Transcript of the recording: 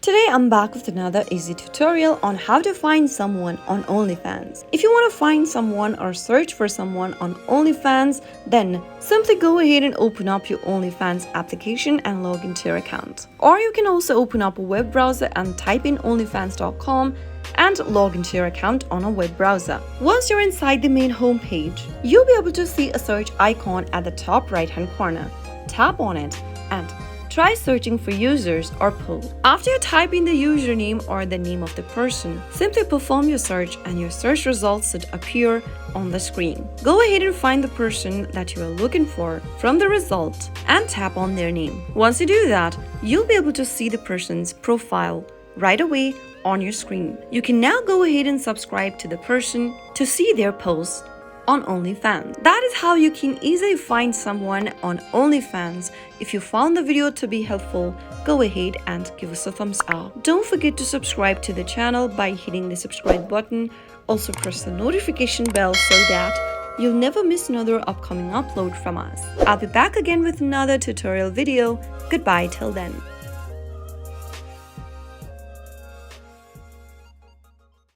Today I'm back with another easy tutorial on how to find someone on OnlyFans. If you want to find someone or search for someone on OnlyFans, then simply go ahead and open up your OnlyFans application and log into your account. Or you can also open up a web browser and type in onlyfans.com and log into your account on a web browser. Once you're inside the main homepage, you'll be able to see a search icon at the top right hand corner. Tap on it and try searching for users or posts. After you type in the username or the name of the person, simply perform your search and your search results should appear on the screen. Go ahead and find the person that you are looking for from the result and tap on their name. Once you do that, you'll be able to see the person's profile right away on your screen. You can now go ahead and subscribe to the person to see their posts on OnlyFans. That is how you can easily find someone on OnlyFans. If you found the video to be helpful, go ahead and give us a thumbs up. Don't forget to subscribe to the channel by hitting the subscribe button. Also press the notification bell so that you'll never miss another upcoming upload from us. I'll be back again with another tutorial video. Goodbye till then.